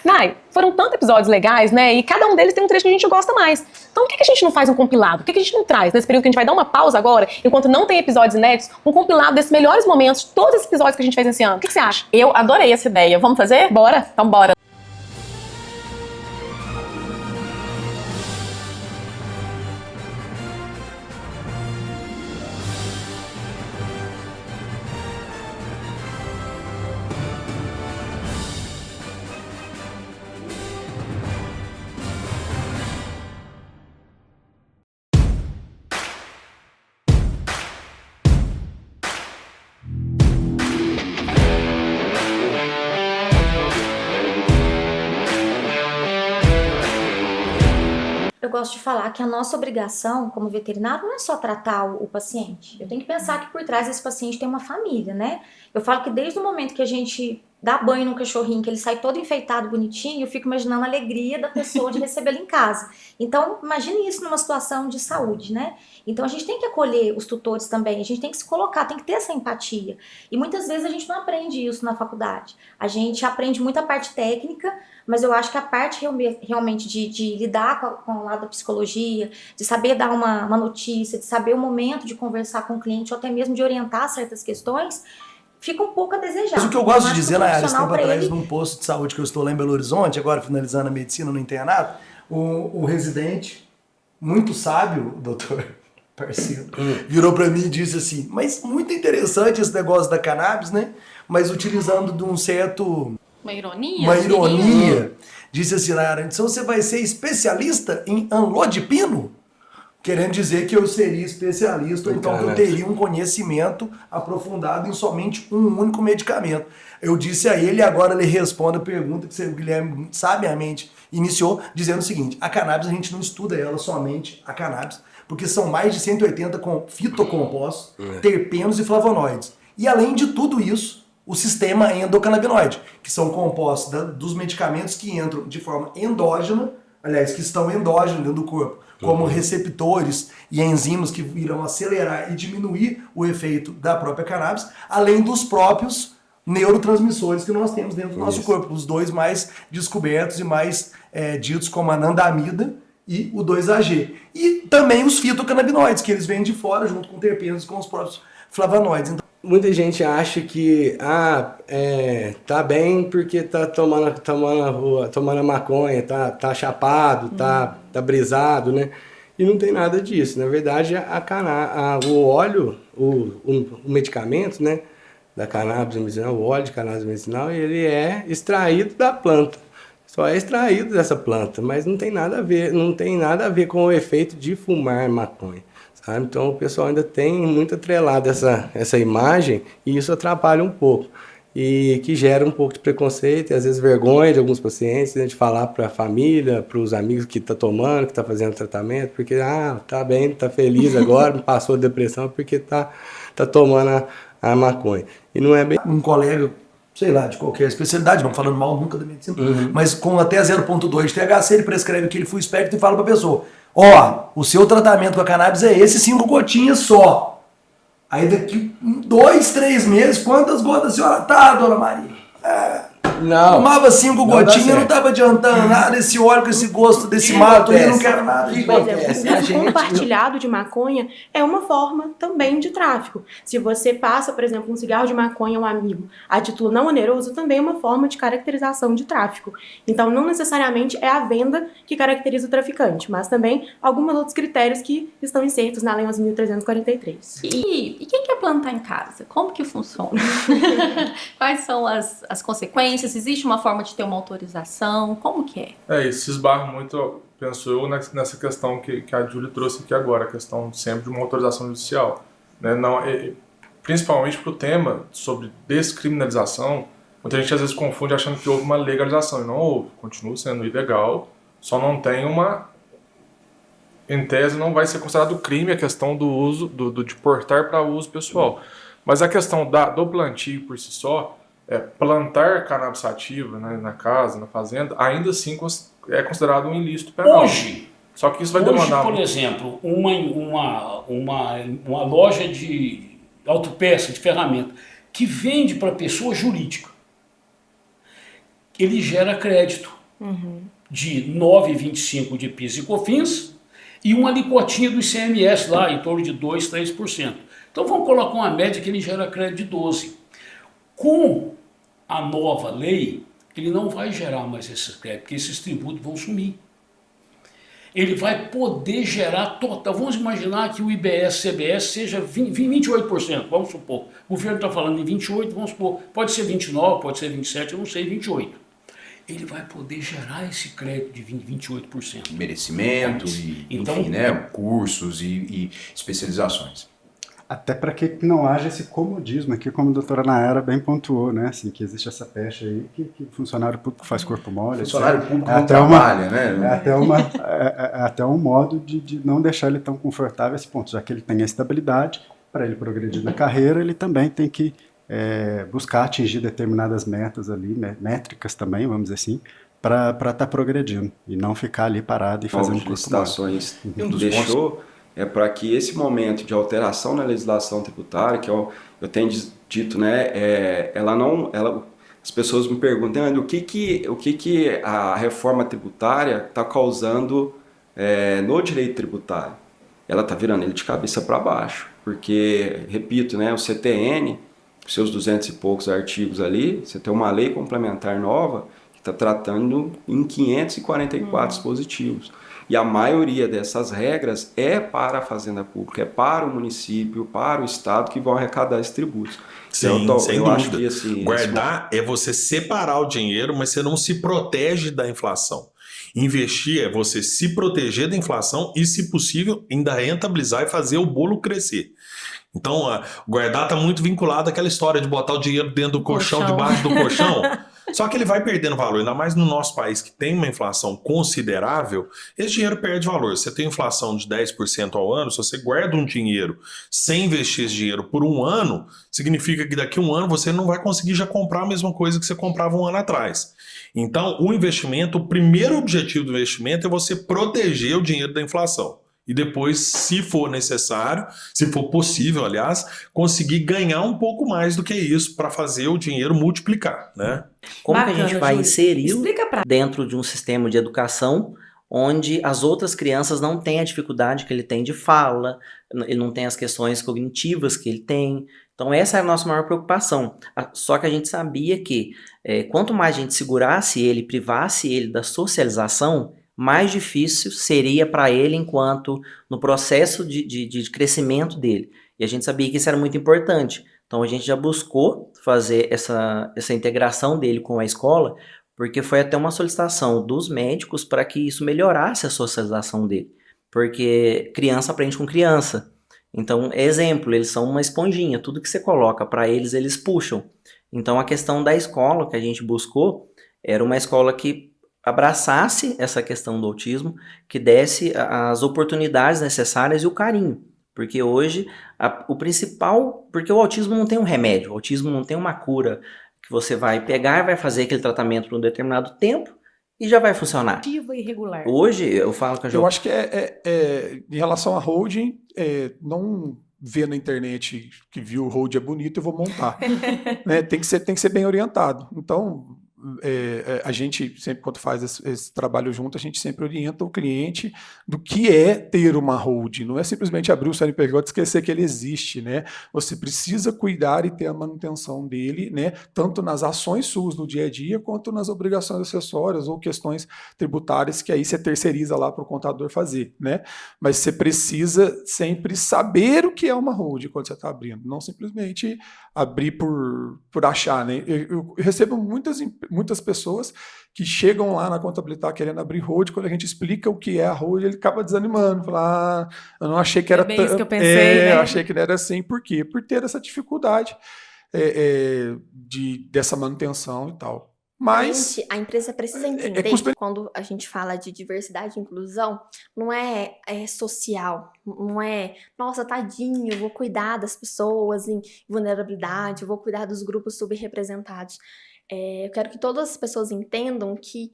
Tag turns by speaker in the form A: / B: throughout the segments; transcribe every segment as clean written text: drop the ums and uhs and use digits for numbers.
A: Nai, foram tantos episódios legais, né? E cada um deles tem um trecho que a gente gosta mais. Então, por que a gente não faz um compilado? Por que a gente não traz, nesse período que a gente vai dar uma pausa agora, enquanto não tem episódios inéditos, um compilado desses melhores momentos, todos esses episódios que a gente fez esse ano? O que você acha?
B: Eu adorei essa ideia. Vamos fazer?
A: Bora?
B: Então, bora.
C: Eu gosto de falar que a nossa obrigação como veterinário não é só tratar o paciente. Eu tenho que pensar que por trás desse paciente tem uma família, né? Eu falo que desde o momento que a gente dá banho no cachorrinho, que ele sai todo enfeitado, bonitinho, eu fico imaginando a alegria da pessoa de recebê-lo em casa. Então, imagine isso numa situação de saúde, né? Então, a gente tem que acolher os tutores também, a gente tem que se colocar, tem que ter essa empatia. E muitas vezes a gente não aprende isso na faculdade. A gente aprende muita parte técnica, mas eu acho que a parte realmente de lidar com o lado da psicologia, de saber dar uma notícia, de saber o momento de conversar com o cliente, ou até mesmo de orientar certas questões, fica um pouco a desejar.
D: Mas o que eu gosto de dizer, Nayara, esse tempo atrás,
C: ele...
D: num posto de saúde que eu estou lá em Belo Horizonte, agora finalizando a medicina no internato, o residente, muito sábio, doutor parceiro, virou para mim e disse assim, mas muito interessante esse negócio da cannabis, né? Mas utilizando de um certo...
B: Uma ironia?
D: Uma ironia. Disse assim, Nayara, então você vai ser especialista em anlodipino? Querendo dizer que eu seria especialista, ou então que eu teria um conhecimento aprofundado em somente um único medicamento. Eu disse a ele, e agora ele responde a pergunta que o Guilherme sabiamente iniciou, dizendo o seguinte, a cannabis a gente não estuda ela somente, a cannabis, porque são mais de 180 fitocompostos, terpenos e flavonoides. E além de tudo isso, o sistema endocannabinoide, que são compostos dos medicamentos que entram de forma endógena, aliás, que estão endógenos dentro do corpo, como receptores e enzimas que irão acelerar e diminuir o efeito da própria cannabis, além dos próprios neurotransmissores que nós temos dentro do nosso corpo, os dois mais descobertos e mais ditos como a anandamida e o 2-AG. E também os fitocannabinoides, que eles vêm de fora, junto com terpenos e com os próprios flavonoides. Então,
E: muita gente acha que tá bem porque tá tomando maconha, tá chapado, tá brisado, né? E não tem nada disso. Na verdade, o óleo, o medicamento, né, da cannabis medicinal, o óleo de cannabis medicinal, ele é extraído da planta. Só é extraído dessa planta, mas não tem nada a ver com o efeito de fumar maconha. Sabe? Então o pessoal ainda tem muito atrelado essa imagem e isso atrapalha um pouco. E que gera um pouco de preconceito e às vezes vergonha de alguns pacientes, né, de falar para a família, para os amigos que está tomando, que está fazendo tratamento, porque tá bem, tá feliz agora, passou a depressão porque tá tomando a maconha. E não é bem...
D: Um colega, sei lá, de qualquer especialidade, não falando mal nunca da medicina, mas com até 0,2 de THC, ele prescreve aquele full espectro e fala para a pessoa, o seu tratamento com a cannabis é esse, 5 gotinhas só. Aí daqui 2, 3 meses, quantas gotas a senhora tá, dona Maria?
E: Não.
D: Tomava 5 gotinhas, não tava adiantando nada, esse óleo com esse gosto desse mato aí, não quero nada.
A: O uso compartilhado de maconha é uma forma também de tráfico. Se você passa, por exemplo, um cigarro de maconha a um amigo a título não oneroso, também é uma forma de caracterização de tráfico. Então, não necessariamente é a venda que caracteriza o traficante, mas também alguns outros critérios que estão insertos na Lei 11.343.
B: E quem quer plantar em casa? Como que funciona? Quais são as consequências? Existe uma forma de ter uma autorização? Como que é?
F: Isso se esbarra muito, penso eu, nessa questão que a Júlia trouxe aqui agora, a questão sempre de uma autorização judicial. Né? Não, principalmente para o tema sobre descriminalização, muita gente às vezes confunde achando que houve uma legalização, e não houve, continua sendo ilegal, só não tem em tese não vai ser considerado crime a questão do uso, de portar para uso pessoal. Mas a questão do plantio por si só, plantar cannabis sativa, né, na casa, na fazenda, ainda assim é considerado um ilícito penal. Só que isso vai demandar...
G: Por exemplo, uma loja de autopeça, de ferramenta, que vende para pessoa jurídica, ele gera crédito de 9,25% de PIS e COFINS e uma alíquotinha do ICMS lá, em torno de 2, 3%. Então vamos colocar uma média que ele gera crédito de 12%. Com a nova lei, ele não vai gerar mais esses créditos, porque esses tributos vão sumir. Ele vai poder gerar total. Vamos imaginar que o IBS, CBS seja 28%, vamos supor. O governo está falando em 28%, vamos supor. Pode ser 29%, pode ser 27%, eu não sei, 28%. Ele vai poder gerar esse crédito de 28%.
H: Merecimento, e,
G: então,
H: enfim, né? Cursos e especializações.
I: Até para que não haja esse comodismo aqui, como a doutora Nayara bem pontuou, né? Assim, que existe essa pecha aí, que funcionário público faz corpo mole.
H: Funcionário público
I: é
H: não
I: até
H: trabalha, né?
I: É até um modo de não deixar ele tão confortável a esse ponto, já que ele tem a estabilidade, para ele progredir na carreira, ele também tem que buscar atingir determinadas metas ali, métricas também, vamos dizer assim, para estar progredindo e não ficar ali parado e fazendo corpo mole.
J: Licitações deixou para que esse momento de alteração na legislação tributária, que eu tenho dito, né, as pessoas me perguntam, o que a reforma tributária está causando no direito tributário? Ela está virando ele de cabeça para baixo, porque, repito, né, o CTN, seus 200 e poucos artigos ali, você tem uma lei complementar nova que está tratando em 544 dispositivos. E a maioria dessas regras é para a fazenda pública, é para o município, para o estado que vão arrecadar esses tributos.
K: Sim,
J: então,
K: sem
J: eu
K: dúvida.
J: acho que, assim,
K: guardar é você separar o dinheiro, mas você não se protege da inflação. Investir é você se proteger da inflação e, se possível, ainda rentabilizar e fazer o bolo crescer. Então, guardar está muito vinculado àquela história de botar o dinheiro dentro do colchão, debaixo do colchão. Só que ele vai perdendo valor, ainda mais no nosso país que tem uma inflação considerável, esse dinheiro perde valor. Você tem inflação de 10% ao ano, se você guarda um dinheiro sem investir esse dinheiro por um ano, significa que daqui a um ano você não vai conseguir já comprar a mesma coisa que você comprava um ano atrás. Então, o investimento, o primeiro objetivo do investimento é você proteger o dinheiro da inflação. E depois, se for necessário, se for possível, aliás, conseguir ganhar um pouco mais do que isso para fazer o dinheiro multiplicar, né?
L: Como
A: Bacana,
L: que a gente vai
A: Júlio.
L: inseri-lo
A: Explica pra...
L: dentro de um sistema de educação onde as outras crianças não têm a dificuldade que ele tem de fala, ele não tem as questões cognitivas que ele tem. Então essa é a nossa maior preocupação. Só que a gente sabia que quanto mais a gente segurasse ele, privasse ele da socialização, mais difícil seria para ele enquanto no processo de crescimento dele. E a gente sabia que isso era muito importante. Então a gente já buscou fazer essa integração dele com a escola, porque foi até uma solicitação dos médicos para que isso melhorasse a socialização dele. Porque criança aprende com criança. Então, exemplo, eles são uma esponjinha. Tudo que você coloca para eles, eles puxam. Então a questão da escola que a gente buscou era uma escola que abraçasse essa questão do autismo, que desse as oportunidades necessárias e o carinho. Porque hoje, o principal... Porque o autismo não tem um remédio, o autismo não tem uma cura que você vai pegar e vai fazer aquele tratamento por um determinado tempo e já vai funcionar.
A: Ativa e regular.
L: Hoje, eu falo com a
M: Eu acho que em relação a holding, não ver na internet que viu o hold é bonito, eu vou montar. Né? Tem que ser bem orientado. Então... a gente sempre, quando faz esse trabalho junto, a gente sempre orienta o cliente do que é ter uma holding. Não é simplesmente abrir o CNPJ e esquecer que ele existe, né? Você precisa cuidar e ter a manutenção dele, né? Tanto nas ações suas no dia a dia, quanto nas obrigações acessórias ou questões tributárias que aí você terceiriza lá para o contador fazer, né? Mas você precisa sempre saber o que é uma holding quando você está abrindo, não simplesmente abrir por achar, né? Eu recebo muitas pessoas que chegam lá na contabilidade querendo abrir hold, quando a gente explica o que é a hold, ele acaba desanimando, fala, eu não achei que era
A: bem isso que eu pensei, né?
M: Eu achei que não era assim. Por quê? Por ter essa dificuldade dessa manutenção e tal. Mas
N: a empresa precisa entender que quando a gente fala de diversidade e inclusão, não é social, não é, nossa, tadinho, eu vou cuidar das pessoas em vulnerabilidade, eu vou cuidar dos grupos subrepresentados. Eu quero que todas as pessoas entendam que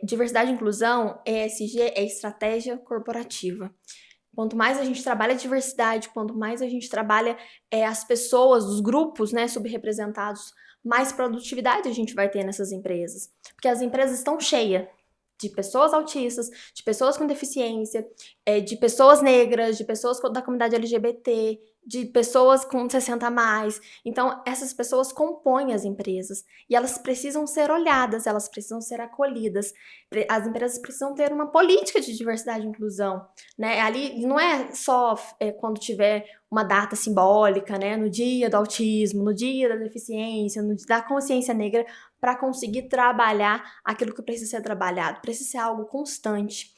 N: diversidade e inclusão, ESG, é estratégia corporativa. Quanto mais a gente trabalha a diversidade, quanto mais a gente trabalha as pessoas, os grupos, né, subrepresentados, mais produtividade a gente vai ter nessas empresas. Porque as empresas estão cheias de pessoas autistas, de pessoas com deficiência, de pessoas negras, de pessoas da comunidade LGBT, de pessoas com 60 a mais. Então, essas pessoas compõem as empresas e elas precisam ser olhadas, elas precisam ser acolhidas. As empresas precisam ter uma política de diversidade e inclusão, né? Ali não é só quando tiver uma data simbólica, né? No dia do autismo, no dia da deficiência, no dia da consciência negra, para conseguir trabalhar aquilo que precisa ser trabalhado. Precisa ser algo constante.